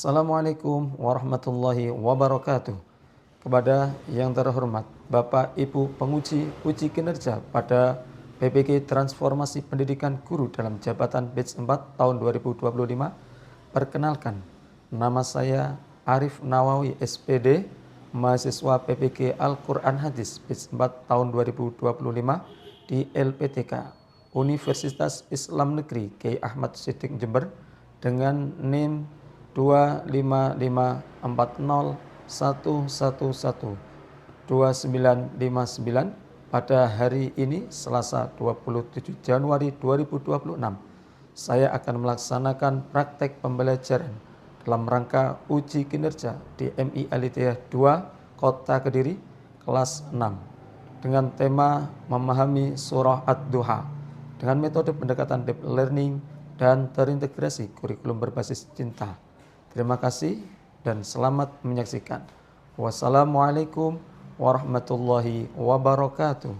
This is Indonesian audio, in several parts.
Assalamualaikum warahmatullahi wabarakatuh. Kepada yang terhormat Bapak Ibu penguji uji kinerja pada PPG Transformasi Pendidikan Guru dalam Jabatan Batch 4 tahun 2025, perkenalkan, nama saya Arif Nawawi SPD, mahasiswa PPG Al-Quran Hadis Batch 4 tahun 2025 di LPTK Universitas Islam Negeri Kiai Ahmad Siddiq Jember dengan NIM 25541112959 pada hari ini Selasa 27 Januari 2026. Saya akan melaksanakan praktek pembelajaran dalam rangka uji kinerja di MI Alithiyah 2 Kota Kediri kelas 6 dengan tema memahami surah Ad-Duha dengan metode pendekatan deep learning dan terintegrasi kurikulum berbasis cinta. Terima kasih dan selamat menyaksikan. Wassalamualaikum warahmatullahi wabarakatuh.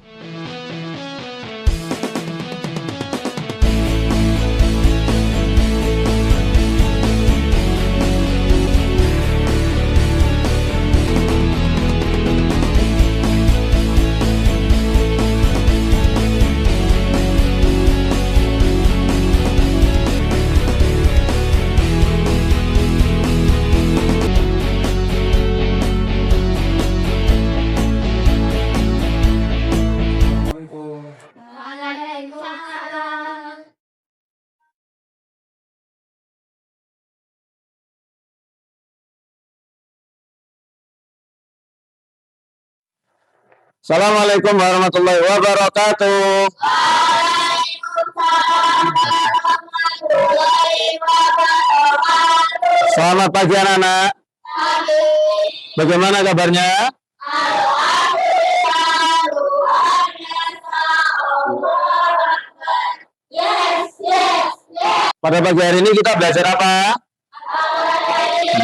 Assalamualaikum warahmatullahi wabarakatuh. Selamat pagi anak-anak. Bagaimana kabarnya? Pada pagi hari ini kita belajar apa?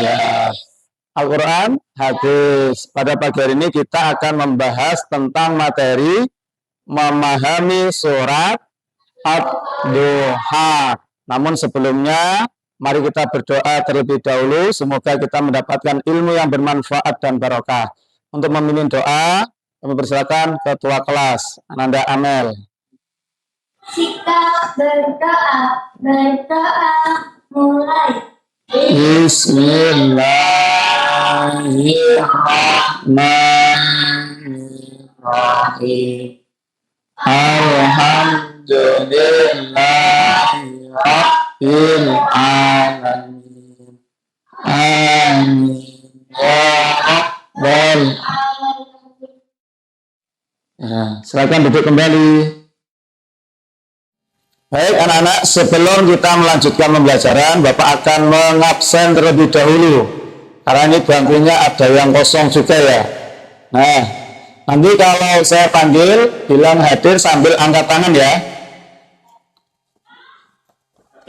Ya, Al-Quran Hadis. Pada pagi hari ini kita akan membahas tentang materi memahami surat Ad-Duha. Namun sebelumnya, mari kita berdoa terlebih dahulu. Semoga kita mendapatkan ilmu yang bermanfaat dan barokah. Untuk memimpin doa, kami persilakan ketua kelas, Ananda Amel. Kita berdoa mulai. Bismillahirrahmanirrahim. Alhamdulillahi Rabbil Alamin. Amin ya Rabbal Alamin. Silakan duduk kembali. Baik anak-anak, sebelum kita melanjutkan pembelajaran, Bapak akan mengabsen terlebih dahulu. Karena ini bangkunya ada yang kosong juga ya. Nah, nanti kalau saya panggil, bilang hadir sambil angkat tangan ya.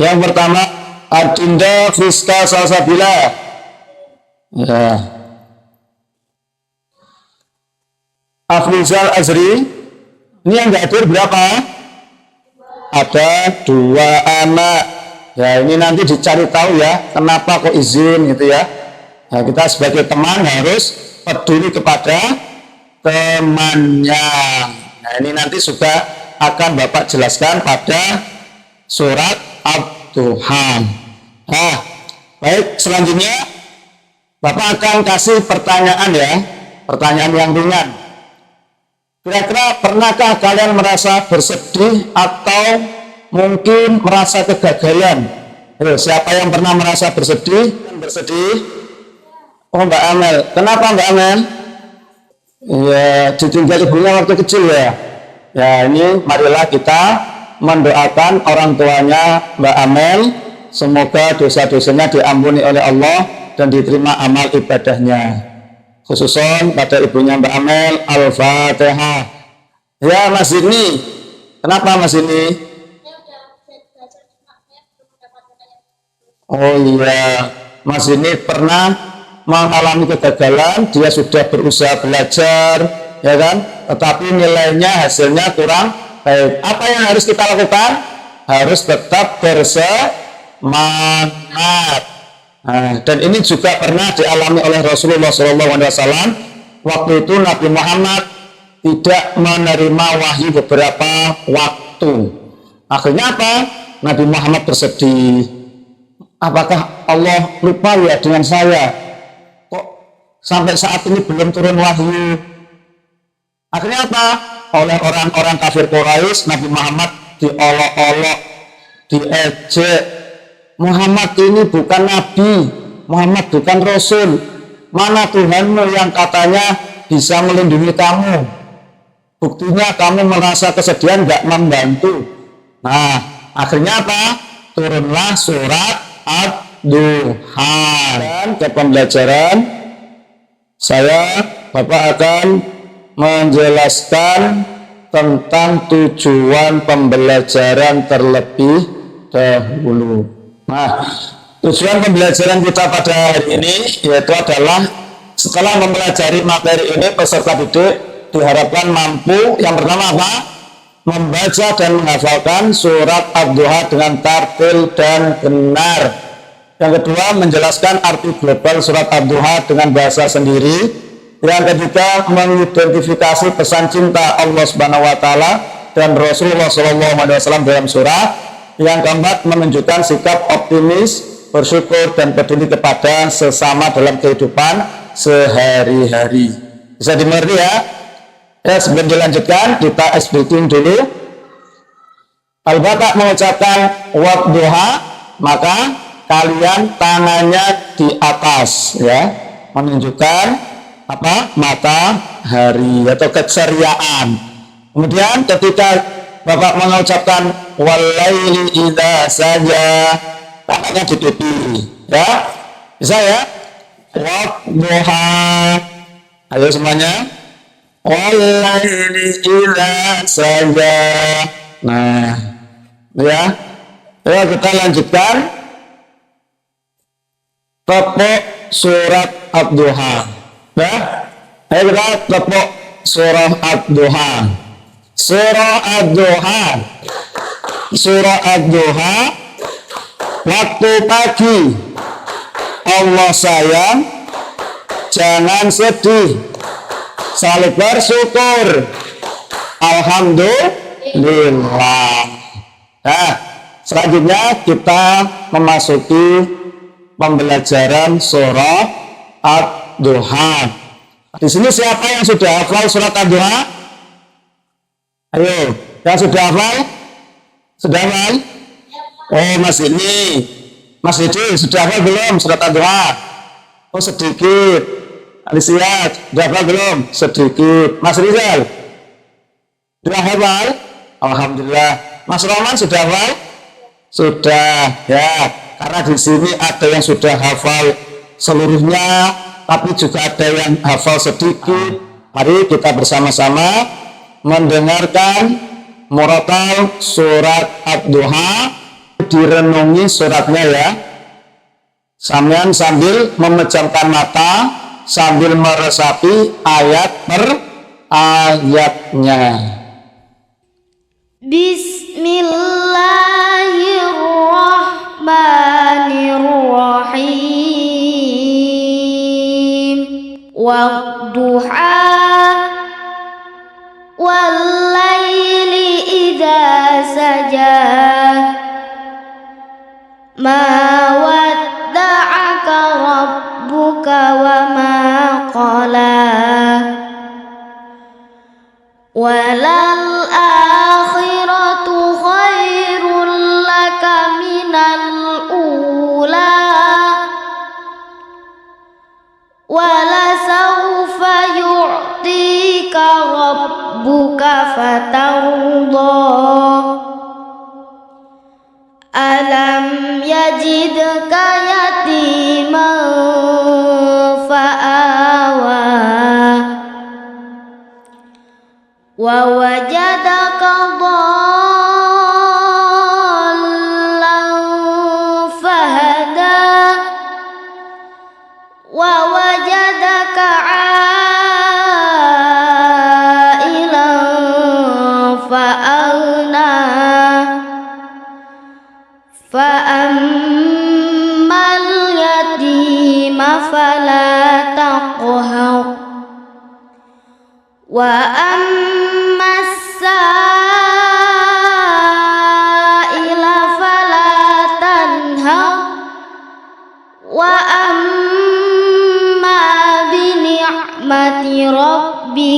Yang pertama, Adinda Friska Salsabila. Ya. Afrizal Azri. Ini yang nggak hadir berapa? Ada 2 anak. Ya, ini nanti dicari tahu ya, kenapa kok izin gitu ya. Nah, kita sebagai teman harus peduli kepada temannya. Nah, ini nanti juga akan Bapak jelaskan pada surat Ad-Duha. Nah, baik, selanjutnya Bapak akan kasih pertanyaan ya, pertanyaan yang ringan. Kira-kira pernahkah kalian merasa bersedih atau mungkin merasa kegagalan? Siapa yang pernah merasa bersedih? Oh, Mbak Amel. Kenapa Mbak Amel? Ya, ditinggal ibunya waktu kecil ya. Ya, ini marilah kita mendoakan orang tuanya Mbak Amel. Semoga dosa-dosanya diampuni oleh Allah dan diterima amal ibadahnya. Khususnya pada ibunya Mbak Amel. Al-Fatihah. Ya Mas Zini, kenapa Mas Zini? Oh iya, Mas Zini pernah mengalami kegagalan. Dia sudah berusaha belajar, ya kan? Tetapi nilainya, hasilnya kurang baik. Apa yang harus kita lakukan? Harus tetap bersemangat. Nah, dan ini juga pernah dialami oleh Rasulullah SAW. Waktu itu Nabi Muhammad tidak menerima wahyu beberapa waktu. Akhirnya apa? Nabi Muhammad bersedih. Apakah Allah lupa ya dengan saya? Kok sampai saat ini belum turun wahyu? Akhirnya apa? Oleh orang-orang kafir Quraisy, Nabi Muhammad diolok-olok, diejek. Muhammad ini bukan nabi, Muhammad bukan rasul. Mana Tuhanmu yang katanya bisa melindungi kamu? Buktinya kamu merasa kesedihan gak membantu. Nah, akhirnya apa? Turunlah surat Ad-Duha. Dan ke pembelajaran saya, Bapak akan menjelaskan tentang tujuan pembelajaran terlebih dahulu. Nah, tujuan pembelajaran kita pada hari ini yaitu adalah setelah mempelajari materi ini, peserta didik diharapkan mampu yang pertama apa? Membaca dan menghafalkan surat Ad-Duha dengan tartil dan benar. Yang kedua, menjelaskan arti global surat Ad-Duha dengan bahasa sendiri. Yang ketiga, mengidentifikasi pesan cinta Allah Subhanahu wa taala dan Rasulullah SAW dalam surat. Yang keempat, menunjukkan sikap optimis, bersyukur dan peduli kepada sesama dalam kehidupan sehari-hari. Bisa dimengerti ya? Ya, sebelum dilanjutkan, kita explain dulu. Kalau Bapak mengucapkan Wadduha, maka kalian tangannya di atas, ya, menunjukkan apa? Matahari atau keceriaan. Kemudian ketika Bapak mengucapkan walaili idza saja, tangannya di pipi, ya. Bisa ya? Wadduha. Ayo semuanya. Walaili idza saja. Nah, ya. Ya, kita lanjutkan. Tepuk surat Ad-Duha. Ya. Ayo kita tepuk surah Ad-Duha. Surah Ad-Duha. Surah Ad-Duha. Waktu pagi. Allah sayang, jangan sedih, selalu bersyukur. Alhamdulillah. Nah, selanjutnya kita memasuki pembelajaran surah Ad-Duha. Di sini siapa yang sudah hafal surat Ad-Duha? Ayo, yang sudah hafal? Sudah hafal? Oh, Mas ini. Mas Didi, sudah hafal belum surat Ad-Duha? Oh, sedikit. Alicia, sudah hafal belum? Sedikit. Mas Rizal? Sudah hafal? Alhamdulillah. Mas Roman sudah hafal? Sudah, ya. Karena di sini ada yang sudah hafal seluruhnya, tapi juga ada yang hafal sedikit. Mari kita bersama-sama mendengarkan murotal surat Ad-Duha, direnungi suratnya ya. Sambil memejamkan mata, sambil meresapi ayat per ayatnya. Bismillahirrahmanirrahim. Wadduha wal-laili idza saja. Ma wadda'aka rabbuka wa ma qala. Walal akhiratu khairul laka minal ula. Wala sawfa yu'tika rabbuka fatarda. Alam yajidka yatiman fa'awa wa wajadaka dhallan fahada wa wajadaka ailan fa'agna. Fa'ammal yatima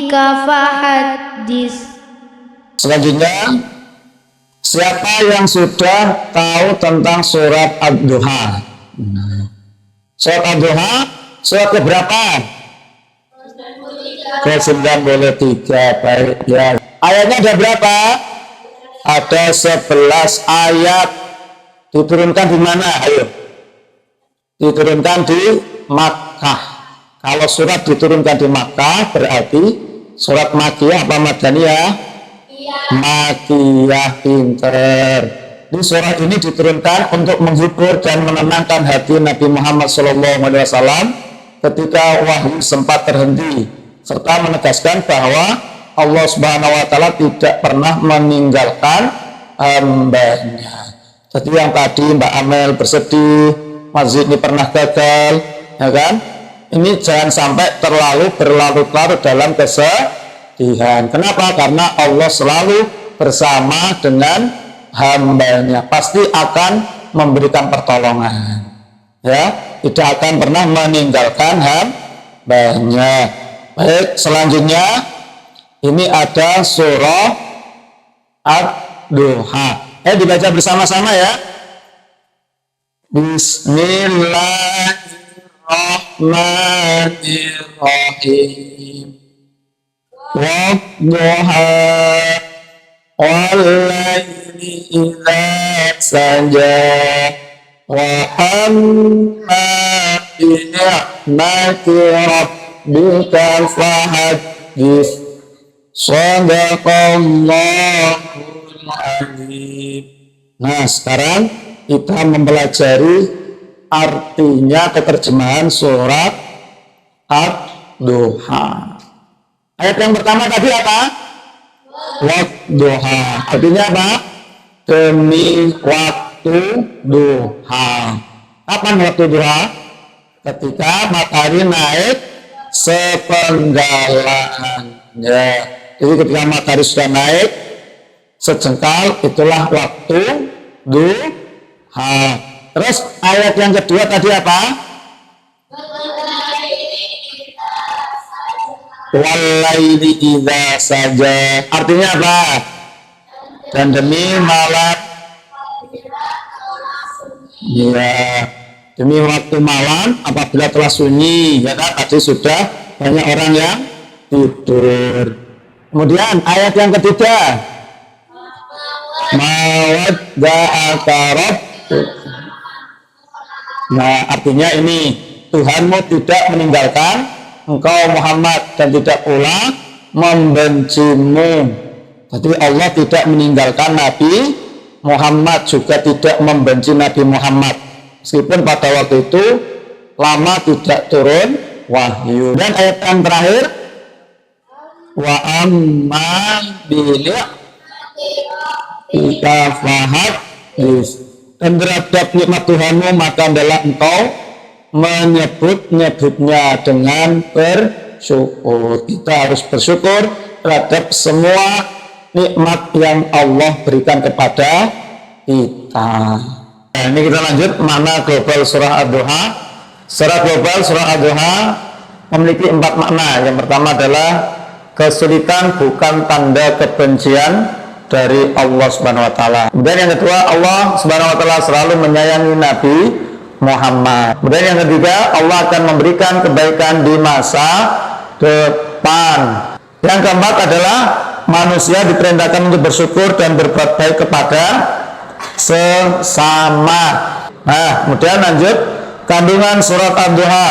rabbika fahaddis. Selanjutnya, siapa yang sudah tahu tentang surat Ad-Duha? Surat Ad-Duha, surat keberapa? Ke-93. Baik ya. Ayatnya ada berapa? Ada 11 ayat. Diturunkan di mana? Ayo. Diturunkan di Makkah. Kalau surat diturunkan di Makkah berarti surat Makkiyah apa Madaniyah? Makkiyah, pinter. Di surat ini diturunkan untuk menghibur dan menenangkan hati Nabi Muhammad SAW ketika wahyu sempat terhenti, serta menegaskan bahwa Allah Subhanahu wa Ta'ala tidak pernah meninggalkan hambanya. Jadi yang tadi Mbak Amel bersedih, masjid ini pernah gagal, ya kan? Ini jangan sampai terlalu berlarut-larut dalam kesedihan. Kenapa? Karena Allah selalu bersama dengan hambanya, pasti akan memberikan pertolongan, ya, tidak akan pernah meninggalkan hambanya. Baik, selanjutnya ini ada surah Ad-Duha. Dibaca bersama-sama ya. Bismillahirrahmanirrahim. Wadduha wal-laili idza saja wa amma bi ni'mati rabbika fahaddits. Shadaqallahul azim. Nah, sekarang kita mempelajari artinya keterjemahan surat Ad-Duha. Ayat yang pertama tadi apa? Wadduha. Artinya apa? Demi waktu duha. Kapan waktu duha? Ketika matahari naik sepenggalan. Ya, jadi ketika matahari sudah naik sejengkal, itulah waktu duha. Terus ayat yang kedua tadi apa? Walaili idza saja. Artinya apa? Dan demi malam. Ya, demi waktu malam apabila telah sunyi. Ya kan? Tadi sudah banyak orang yang tidur. Kemudian ayat yang ketiga, mawadda'aka rabbuk. Nah, artinya ini Tuhanmu tidak meninggalkan engkau Muhammad dan tidak pula membencimu. Jadi Allah tidak meninggalkan Nabi Muhammad, juga tidak membenci Nabi Muhammad, meskipun pada waktu itu lama tidak turun wahyu. Dan ayat yang terakhir, wa amma bi'ika fahaddits. Dan terhadap nikmat Tuhanmu maka adalah engkau menyebut-nyebutnya dengan bersyukur. Kita harus bersyukur terhadap semua nikmat yang Allah berikan kepada kita. Nah, ini kita lanjut makna global surah Ad-Duha. Secara global surah Ad-Duha memiliki 4 makna. Yang pertama adalah kesulitan bukan tanda kebencian dari Allah Subhanahu wa Ta'ala. Kemudian yang kedua, Allah Subhanahu wa Ta'ala selalu menyayangi Nabi Muhammad. Kemudian yang ketiga, Allah akan memberikan kebaikan di masa depan. Yang keempat adalah manusia diperintahkan untuk bersyukur dan berbuat baik kepada sesama. Nah, kemudian lanjut kandungan surat Ad-Duha.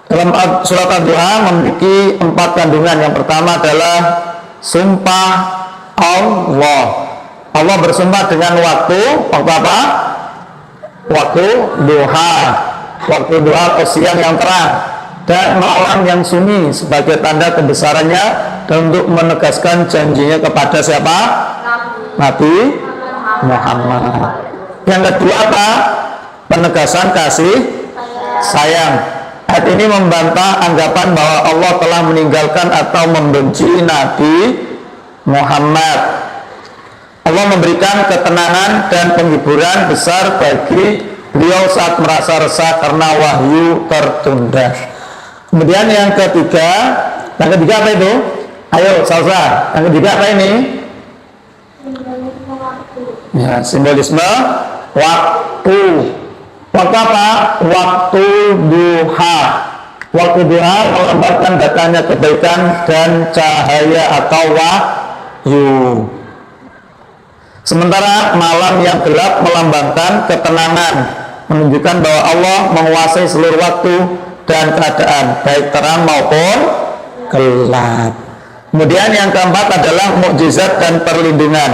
Dalam surat Ad-Duha memiliki 4 kandungan. Yang pertama adalah sumpah Allah bersumpah dengan waktu apa? Waktu duha. Waktu duha atau siang yang terang dan malam yang sunyi sebagai tanda kebesarannya dan untuk menegaskan janjinya kepada siapa? Nabi Muhammad. Yang kedua apa? Penegasan kasih sayang. Ayat ini membantah anggapan bahwa Allah telah meninggalkan atau membenci Nabi Muhammad. Allah memberikan ketenangan dan penghiburan besar bagi beliau saat merasa resah karena wahyu tertunda. Kemudian yang ketiga apa itu? Ayo, Salsa. Yang ketiga apa ini? Ya, simbolisme waktu. Waktu apa? Waktu duha. Waktu duha melambangkan datangnya kebaikan dan cahaya atau wahyu. Sementara malam yang gelap melambangkan ketenangan, menunjukkan bahwa Allah menguasai seluruh waktu dan keadaan, baik terang maupun gelap. Kemudian yang keempat adalah mukjizat dan perlindungan.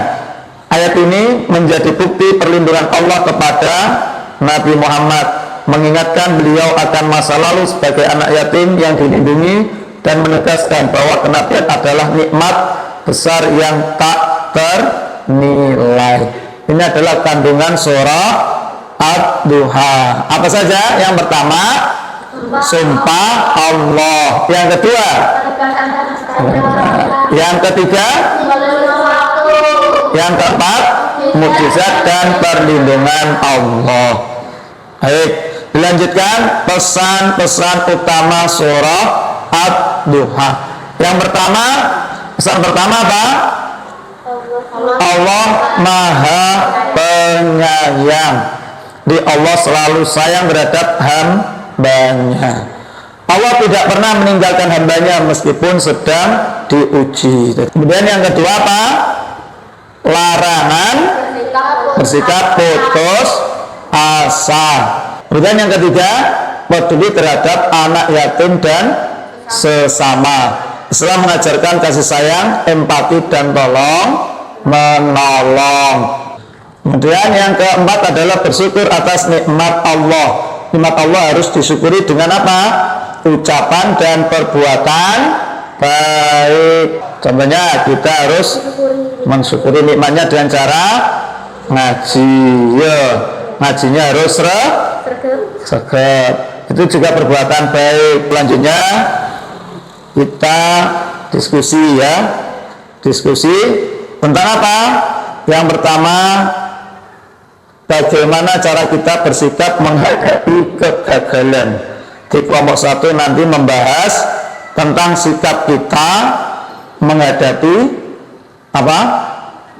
Ayat ini menjadi bukti perlindungan Allah kepada Nabi Muhammad, mengingatkan beliau akan masa lalu sebagai anak yatim yang dilindungi dan menegaskan bahwa kenabian adalah nikmat besar yang tak ternilai. Ini adalah kandungan surah Ad-Duha. Apa saja? Yang pertama, sumpah Allah. Yang kedua, yang ketiga, yang keempat, mukjizat dan perlindungan Allah. Baik, dilanjutkan pesan-pesan utama surah Ad-Duha. Yang pertama, pesan pertama apa? Allah Maha Penyayang. Di Allah selalu sayang terhadap hambanya. Allah tidak pernah meninggalkan hambanya meskipun sedang diuji. Kemudian yang kedua apa? Larangan bersikap putus asa. Kemudian yang ketiga, peduli terhadap anak yatim dan sesama. Islam mengajarkan kasih sayang, empati dan tolong menolong. Kemudian yang keempat adalah bersyukur atas nikmat Allah. Nikmat Allah harus disyukuri dengan apa? Ucapan dan perbuatan baik. Contohnya kita harus mensyukuri nikmatnya dengan cara ngaji. Ya, ngajinya harus sergap. Itu juga perbuatan baik. Selanjutnya kita diskusi ya. Diskusi tentang apa? Yang pertama, bagaimana cara kita bersikap menghadapi kegagalan. Di kelompok 1 nanti membahas tentang sikap kita menghadapi apa?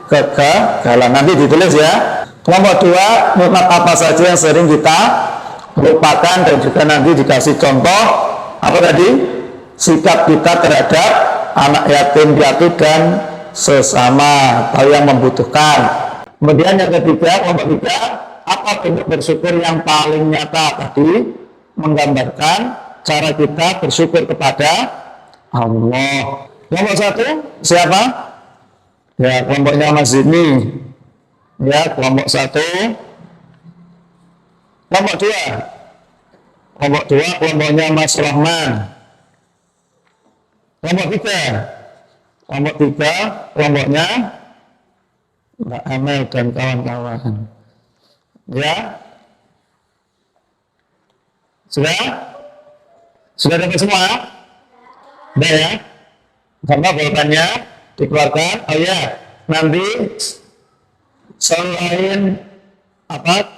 Kegagalan. Nanti ditulis ya. Kelompok 2, nikmat apa saja yang sering kita lupakan dan juga nanti dikasih contoh apa tadi? Sikap kita terhadap anak yatim piatu dan sesama atau yang membutuhkan. Kemudian yang ketiga, kelompok 3, apa bentuk bersyukur yang paling nyata tadi? Menggambarkan cara kita bersyukur kepada Allah. Kelompok 1 siapa? Ya, kelompoknya Mas Zidni. Ya, kelompok 1. Kelompok 2. Kelompok 2 kelompoknya Mas Rahman. Kelompok 3. Kelompok 3 kelompoknya Mbak Amel dan kawan-kawan. Ya. Sudah dapat semua? Sudah ya? Karena bolkannya dikeluarkan. Oh ya, nanti selain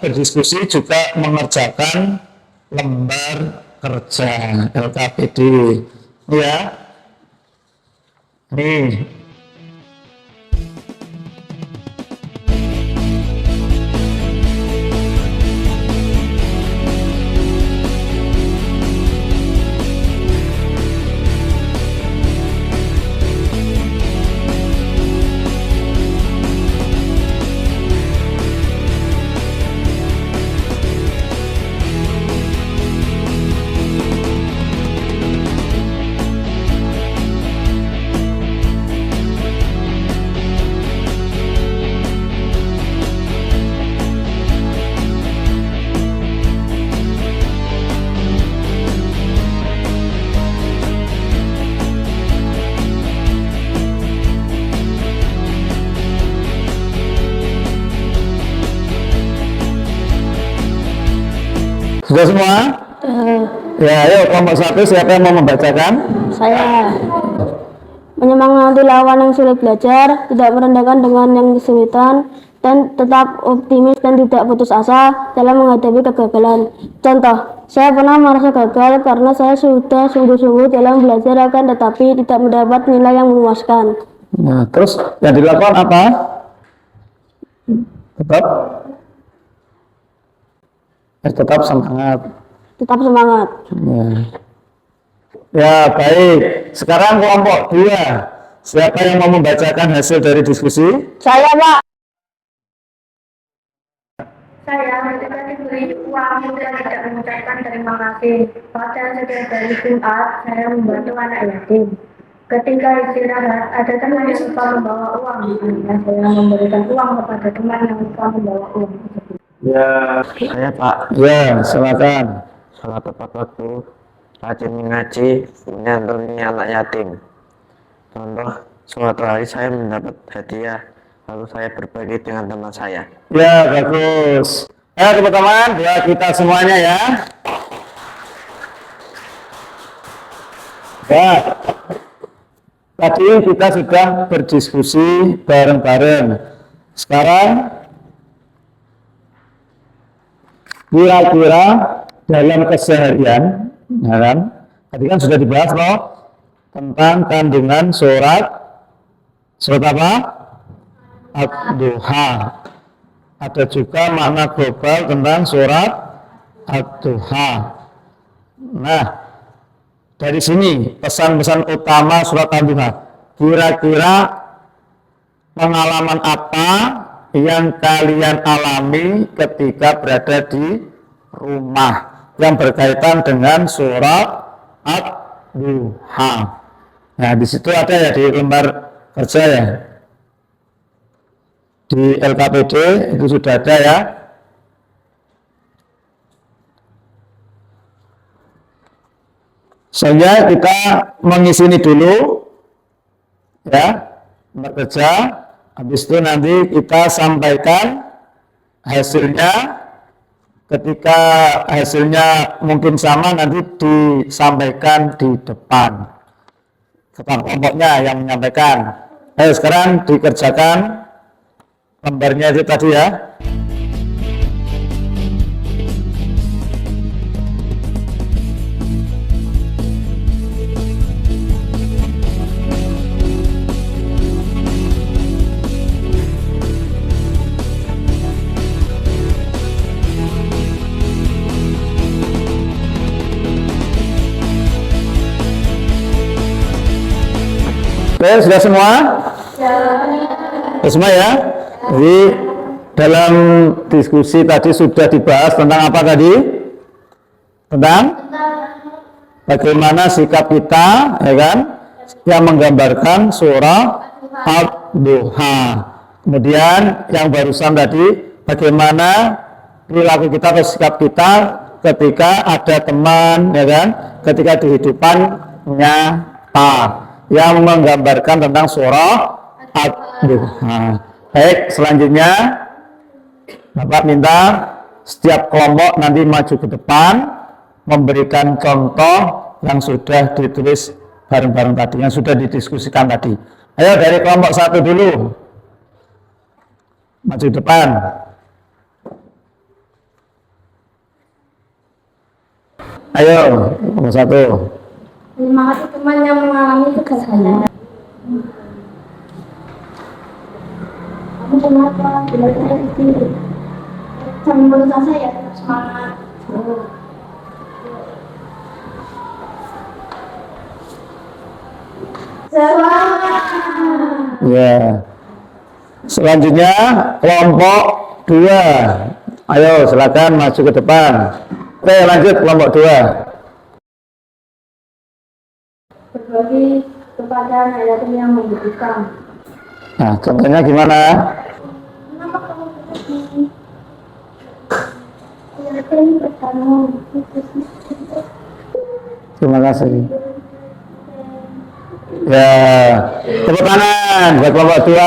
berdiskusi juga mengerjakan lembar kerja LKPD. Ya. Nih. Sudah semua? Ya, ayo kelompok 1 siapa yang mau membacakan? Saya. Menyemangati lawan yang sulit belajar, tidak merendahkan dengan yang kesulitan, dan tetap optimis dan tidak putus asa dalam menghadapi kegagalan. Contoh, saya pernah merasa gagal karena saya sudah sungguh-sungguh dalam belajar tetapi tidak mendapat nilai yang memuaskan. Nah, terus yang dilakukan apa? Tetap semangat. Tetap semangat. Ya, baik. Sekarang kelompok 2. Siapa yang mau membacakan hasil dari diskusi? Saya, Pak. Saya ketika diberi uang dan tidak mengucapkan terima kasih. Pada setiap hari Jumat, saya membantu anak yatim. Ketika istirahat, ada teman yang lupa membawa uang. Saya memberikan uang kepada teman yang lupa membawa uang. Ya, Saya Pak, ya, silakan. sholat tepat waktu, rajin mengaji, menyantuni anak yatim. Contoh, suatu hari saya mendapat hadiah, lalu saya berbagi dengan teman saya. Ya, bagus. Ayo teman-teman, doa kita semuanya ya. Ya, tadi kita sudah berdiskusi bareng-bareng. Sekarang, kira-kira dalam keseharian, ya kan? Tadi kan sudah dibahas loh tentang kandungan surat apa? Ad-Duha. Ada juga makna global tentang surat Ad-Duha. Nah, dari sini pesan-pesan utama surat Ad-Duha. Kira-kira pengalaman apa yang kalian alami ketika berada di rumah yang berkaitan dengan surat Ad-Duha? Nah, di situ ada ya di lembar kerja ya. Di LKPD itu sudah ada ya. Sehingga kita mengisi ini dulu ya, lembar kerja. Habis itu nanti kita sampaikan hasilnya. Ketika hasilnya mungkin sama, nanti disampaikan di depan. Kepala kelompoknya yang menyampaikan. Ayo sekarang dikerjakan lembarnya itu tadi ya. Oke, sudah semua? Sudah semua ya? Jadi dalam diskusi tadi sudah dibahas tentang apa tadi? Tentang bagaimana sikap kita, ya kan? Yang menggambarkan surah Ad-Duha. Kemudian yang barusan tadi, bagaimana perilaku kita atau sikap kita ketika ada teman, ya kan? Ketika kehidupan nyata yang menggambarkan tentang surah Ad-Duha. Baik, selanjutnya Bapak minta setiap kelompok nanti maju ke depan memberikan contoh yang sudah ditulis bareng-bareng tadi, yang sudah didiskusikan tadi. Ayo dari kelompok 1 dulu, maju depan. Ayo, kelompok 1. Terima kasih teman yang mengalami kegagalan. Kamu kenapa? Belajar itu. Jangan putus asa ya, tetap semangat. Semangat. Ya. Selanjutnya kelompok 2. Ayo silakan maju ke depan. Oke, lanjut kelompok 2. Berbagi kepada anak yatim yang membutuhkan. Nah, contohnya gimana? Kenapa kamu begini? Yatim bertemu. Terima kasih. Ya, tepuk tangan buat kelompok 2.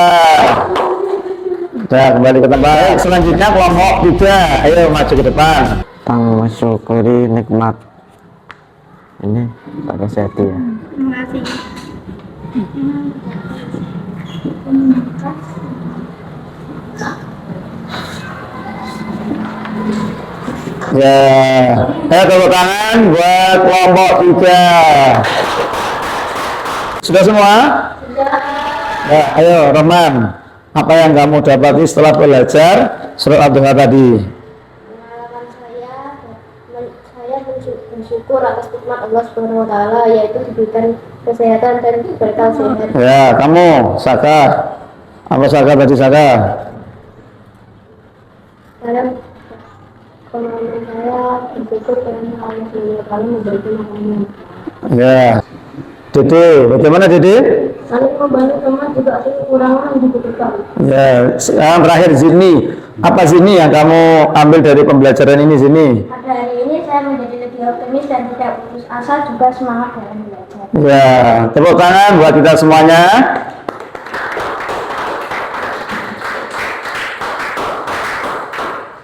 Sudah kembali ke tempat. Selanjutnya kelompok 3. Ayo maju ke depan. Tentang mensyukuri nikmat. Ini Pak Kaseti ya. Terima kasih. Ya, tepuk tangan buat kelompok 3. Sudah semua? Ya, ayo Roman, apa yang kamu dapati setelah belajar surat Ad-Duha tadi? Pengalaman saya bersyukur atas nikmat Allah Subhanahu wa taala, yaitu diberikan kesehatan dan berkah sehat. Ya, kamu Saka. Apa Saka tadi Saka? Dalam pengalaman saya bersyukur karena Allah Subhanahu wa taala memberikan makanan. Ya. Dede, bagaimana Dede? Saling membantu teman juga ada kekurangan dibutuhkan. Ya, yang terakhir Zini. Apa Zini yang kamu ambil dari pembelajaran ini Zini? Pada hari ini saya menjadi lebih optimis dan tidak putus asa, juga semangat dalam belajar. Ya, tepuk tangan buat kita semuanya.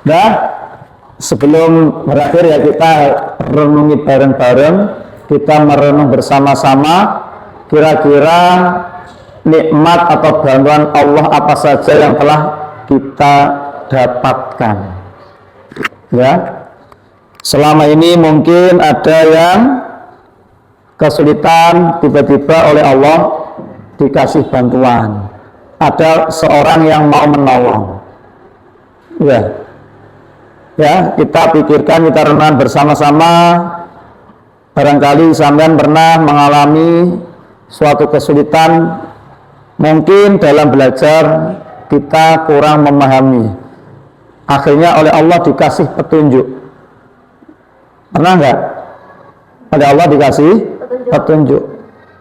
Nah, sebelum berakhir ya kita renungi bareng-bareng, kita merenung bersama-sama kira-kira nikmat atau bantuan Allah apa saja yang telah kita dapatkan. Ya, selama ini mungkin ada yang kesulitan, tiba-tiba oleh Allah dikasih bantuan. Ada seorang yang mau menolong. Ya, kita pikirkan, kita renung bersama-sama. Barangkali sampean pernah mengalami suatu kesulitan, mungkin dalam belajar kita kurang memahami. Akhirnya oleh Allah dikasih petunjuk. Pernah enggak? Oleh Allah dikasih petunjuk.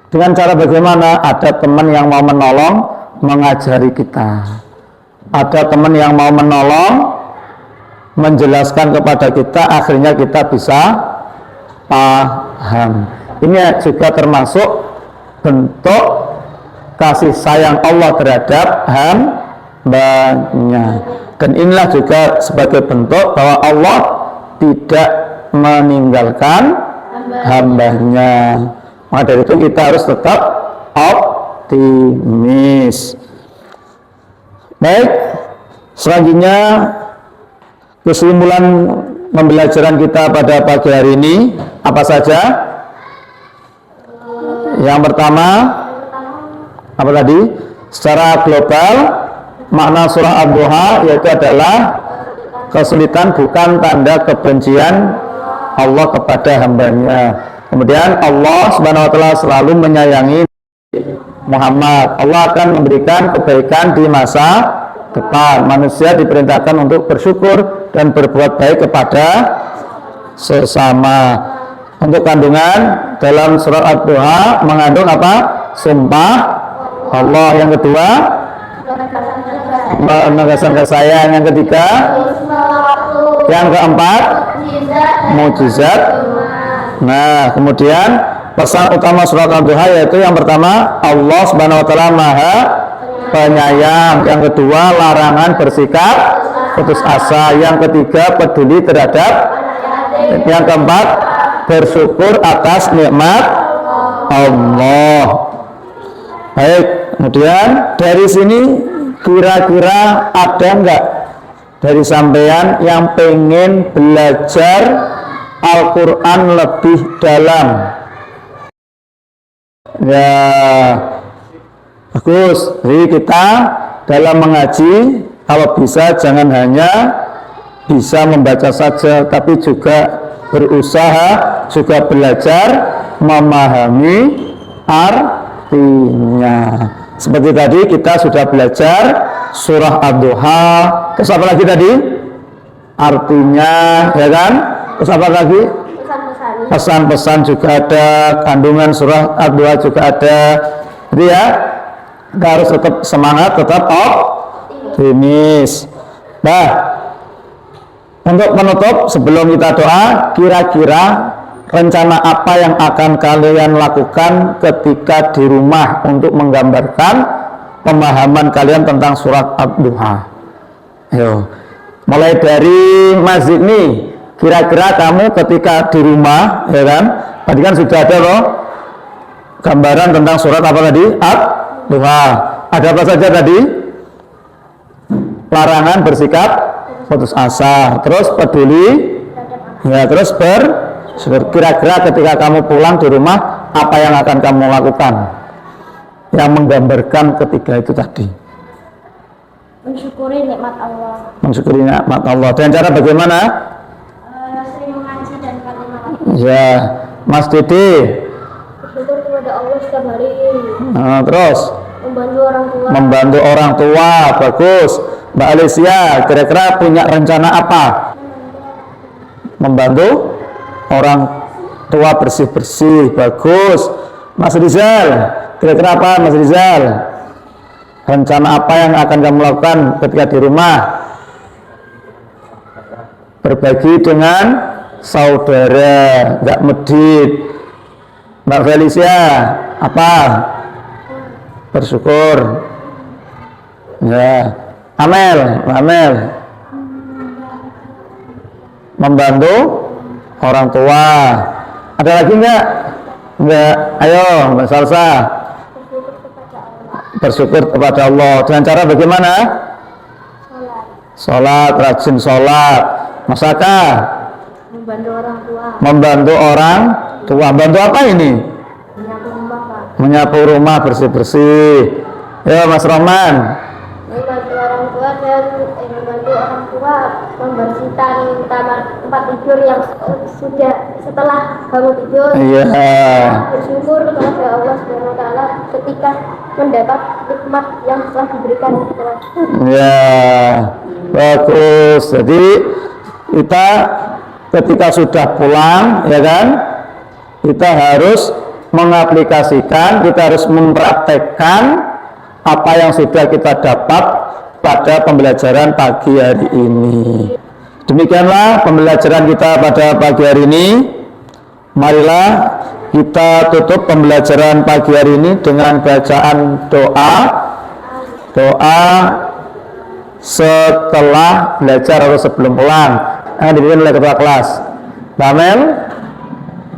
Dengan cara bagaimana? Ada teman yang mau menolong, mengajari kita. Ada teman yang mau menolong, menjelaskan kepada kita, akhirnya kita bisa paham. Ini juga termasuk bentuk kasih sayang Allah terhadap hambanya. Dan inilah juga sebagai bentuk bahwa Allah tidak meninggalkan hambanya. Maka dari itu kita harus tetap optimis. Baik, selanjutnya kesimpulan pembelajaran kita pada pagi hari ini apa saja? Yang pertama, apa tadi? Secara global, makna surah Ad-Duha yaitu adalah kesulitan bukan tanda kebencian Allah kepada hambanya. Kemudian Allah Subhanahu wa taala selalu menyayangi Muhammad. Allah akan memberikan kebaikan di masa depan. Manusia diperintahkan untuk bersyukur dan berbuat baik kepada sesama. Untuk kandungan dalam surat Ad-Duha mengandung apa? Sumpah Allah. Yang kedua, penegasan kesayang. Yang ketiga, yang keempat, mukjizat. Nah, kemudian pesan utama surat Ad-Duha yaitu yang pertama, Allah Subhanahu wa taala Maha Penyayang. Yang kedua, larangan bersikap putus asa. Yang ketiga, peduli terhadap. Yang keempat, bersyukur atas nikmat Allah. Baik, kemudian dari sini kira-kira ada enggak dari sampean yang pengen belajar Al-Quran lebih dalam? Ya, bagus. Jadi kita dalam mengaji kalau bisa jangan hanya bisa membaca saja, tapi juga berusaha, juga belajar memahami artinya. Seperti tadi kita sudah belajar surah Ad-Duha. Terus apa lagi tadi? Artinya, ya kan? Terus apa lagi? Pesan-pesan juga ada, kandungan surah Ad-Duha juga ada. Jadi ya, kita harus tetap semangat, tetap optimis. Nah, untuk menutup sebelum kita doa, kira-kira rencana apa yang akan kalian lakukan ketika di rumah untuk menggambarkan pemahaman kalian tentang surat Ad-Duha? Ayo, mulai dari masjid nih. Kira-kira kamu ketika di rumah, ya kan? Tadi kan sudah ada loh gambaran tentang surat apa tadi? Ad-Duha. Ada apa saja tadi? Larangan bersikap putus asa, terus peduli Ya, terus bersyukur. Kira-kira ketika kamu pulang di rumah, apa yang akan kamu lakukan? Yang menggambarkan ketiga itu tadi. Mensyukuri nikmat Allah. Mensyukuri nikmat Allah. Dan cara bagaimana? Sering mengaji dan kalimat. Ya, Mas Didi. Bersyukur kepada Allah setiap hari. Nah, terus Membantu orang tua. membantu orang tua, bagus. Mbak Alicia, kira-kira punya rencana apa? Membantu orang tua bersih-bersih, bagus. Mas Rizal, kira-kira apa Mas Rizal? Rencana apa yang akan kamu lakukan ketika di rumah? Berbagi dengan saudara, nggak medit. Mbak Felicia, apa? Bersyukur. Ya, Amel, membantu orang tua. Ada lagi enggak? Enggak. Ayo, Mbak Salsa. Bersyukur kepada Allah. Dengan cara bagaimana? Sholat, rajin sholat. Mas Aka? Membantu orang tua. Membantu orang tua. Bantu apa ini? Menyapu rumah, Pak. Menyapu rumah, bersih-bersih. Ya, Mas Roman. Membantu orang tua dan membantu orang tua membersihkan tempat tidur yang sudah setelah bangun tidur. Iya. Bersyukur kepada Allah Subhanahu wa taala ketika mendapat nikmat yang telah diberikan kepada Ya, bagus. Jadi kita ketika sudah pulang, ya kan, kita harus mengaplikasikan, kita harus mempraktekkan apa yang sudah kita dapat pada pembelajaran pagi hari ini. Demikianlah pembelajaran kita pada pagi hari ini. Marilah kita tutup pembelajaran pagi hari ini dengan bacaan doa setelah belajar atau sebelum pulang. Yang dipimpin oleh ketua kelas. Bamel,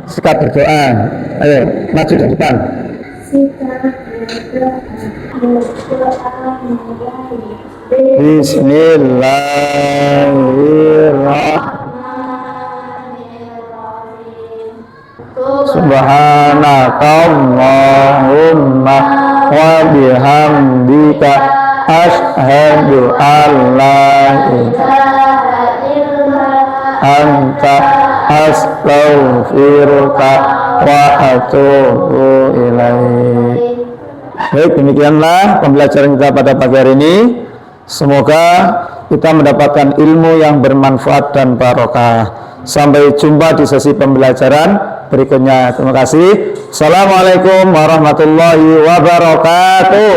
sikap berdoa. Ayo, maju ke depan. Bismillahirrahmanirrahim. Subhanakallahumma wa bihamdika asyhadu an la ilaha illa anta astaghfiruka wa atubu ilaik. Baik, demikianlah pembelajaran kita pada pagi hari ini. Semoga kita mendapatkan ilmu yang bermanfaat dan barokah. Sampai jumpa di sesi pembelajaran berikutnya. Terima kasih. Assalamualaikum warahmatullahi wabarakatuh.